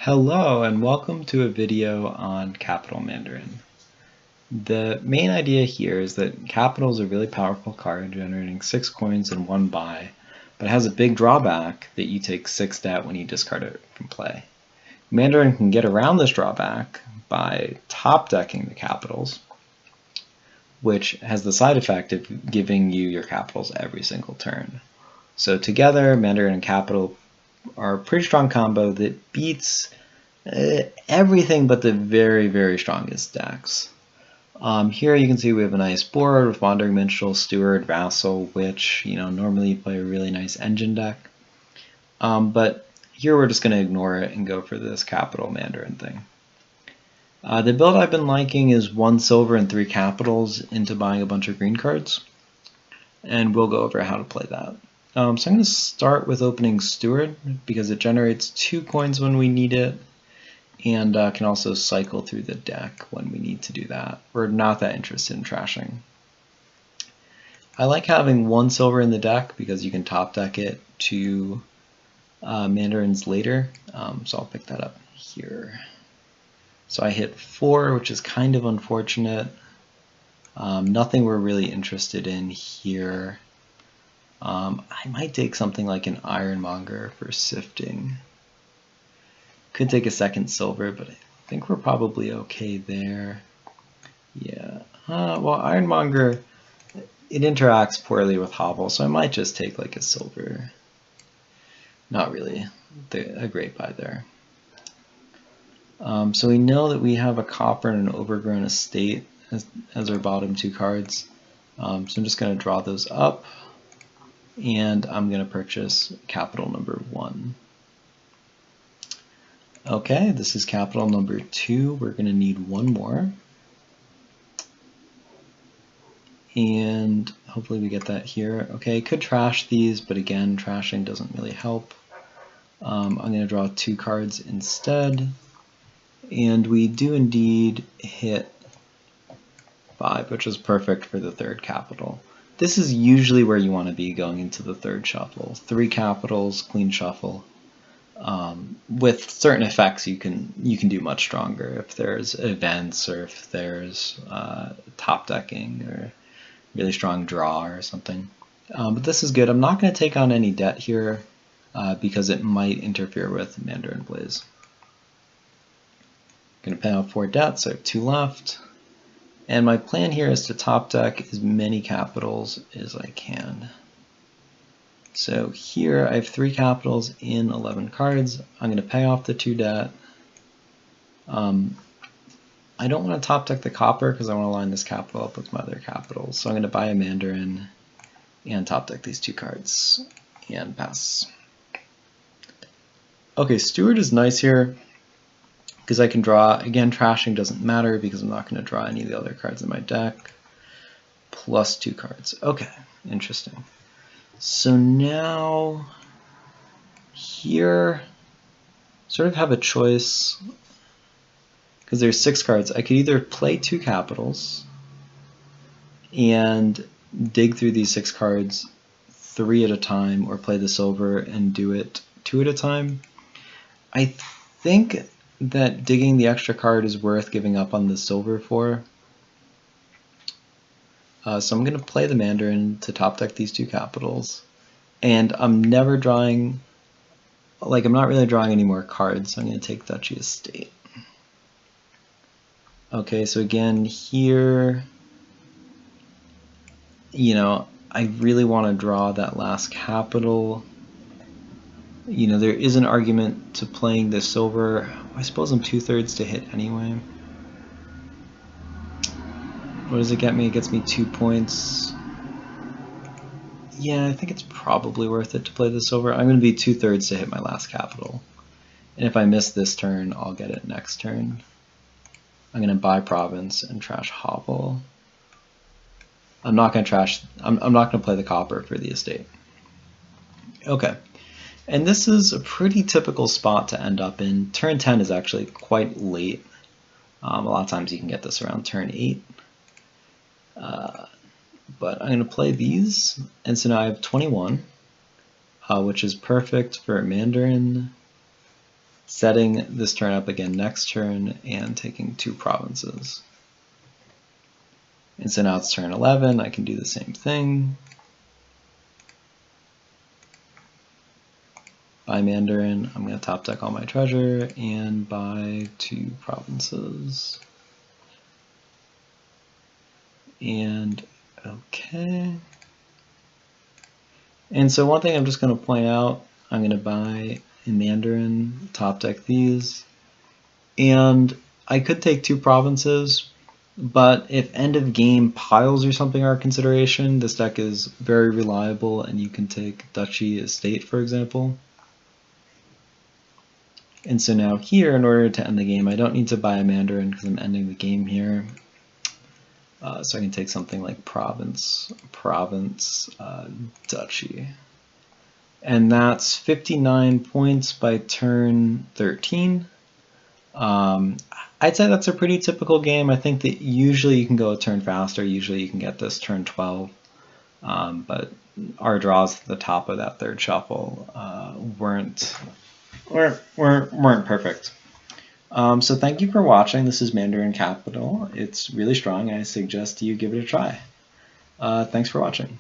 Hello and welcome to a video on Capital Mandarin. The main idea here is that Capital is a really powerful card generating 6 coins in 1 buy, but it has a big drawback that you take 6 debt when you discard it from play. Mandarin can get around this drawback by top decking the Capitals, which has the side effect of giving you your Capitals every single turn. So together, Mandarin and Capital are a pretty strong combo that beats everything but the very, very strongest decks. Here you can see we have a nice board with Wandering Minstrel, Steward, Vassal, Witch. Normally you play a really nice engine deck. But here we're just going to ignore it and go for this Capital Mandarin thing. The build I've been liking is 1 silver and 3 capitals into buying a bunch of green cards. And we'll go over how to play that. So I'm going to start with opening Steward because it generates 2 coins when we need it and can also cycle through the deck when we need to do that. We're not that interested in trashing. I like having 1 silver in the deck because you can top deck it to Mandarins later, so I'll pick that up here. So I hit 4, which is kind of unfortunate. Nothing we're really interested in here. I might take something like an Ironmonger for sifting. Could take a second silver, but I think we're probably okay there. Yeah. Well, Ironmonger, it interacts poorly with Hobble, so I might just take like a silver. Not really a great buy there. So we know that we have a Copper and an Overgrown Estate as our bottom 2 cards. So I'm just going to draw those up. And I'm going to purchase capital number 1. Okay, this is capital number 2. We're going to need 1 more. And hopefully we get that here. Okay, could trash these, but again, trashing doesn't really help. I'm going to draw 2 cards instead. And we do indeed hit 5, which is perfect for the 3rd capital. This is usually where you want to be going into the 3rd shuffle. 3 capitals, clean shuffle. With certain effects, you can do much stronger if there's events or if there's top decking or really strong draw or something. But this is good. I'm not going to take on any debt here because it might interfere with Mandarin Blaze. I'm going to pay out 4 debts. I have 2 left. And my plan here is to top deck as many capitals as I can. So here I have 3 capitals in 11 cards. I'm going to pay off the 2 debt. I don't want to top deck the copper because I want to line this capital up with my other capitals. So I'm going to buy a Mandarin and top deck these 2 cards and pass. Okay, Steward is nice here because I can draw, again, trashing doesn't matter because I'm not going to draw any of the other cards in my deck, plus 2 cards. Okay, interesting. So now, here, sort of have a choice, because there's 6 cards. I could either play 2 capitals and dig through these 6 cards 3 at a time, or play the silver and do it 2 at a time. I think that digging the extra card is worth giving up on the silver for. So I'm going to play the Mandarin to top deck these 2 capitals. And I'm never drawing, like I'm not really drawing any more cards, so I'm going to take Duchy Estate. Okay, so again here, I really want to draw that last capital. There is an argument to playing the silver. I suppose I'm 2/3 to hit anyway. What does it get me? It gets me 2 points. Yeah, I think it's probably worth it to play the silver. I'm going to be 2/3 to hit my last capital. And if I miss this turn, I'll get it next turn. I'm going to buy Province and trash Hobble. I'm not going to trash, I'm not going to play the copper for the estate. Okay. And this is a pretty typical spot to end up in. Turn 10 is actually quite late. A lot of times you can get this around turn 8. But I'm going to play these, and so now I have 21, which is perfect for Mandarin. setting this turn up again next turn and taking 2 provinces. And so now it's turn 11, I can do the same thing. Buy Mandarin, I'm going to top deck all my treasure and buy 2 provinces. And okay. And so one thing I'm just going to point out, I'm going to buy in Mandarin, top deck these. And I could take 2 provinces, but if end of game piles or something are a consideration, this deck is very reliable and you can take Duchy Estate, for example. And so now here, in order to end the game, I don't need to buy a Mandarin because I'm ending the game here. So I can take something like Province, Duchy. And that's 59 points by turn 13. I'd say that's a pretty typical game. I think that usually you can go a turn faster. Usually you can get this turn 12. But our draws at the top of that third shuffle weren't perfect. So thank you for watching. This is Mandarin Capital. It's really strong. I suggest you give it a try. Thanks for watching.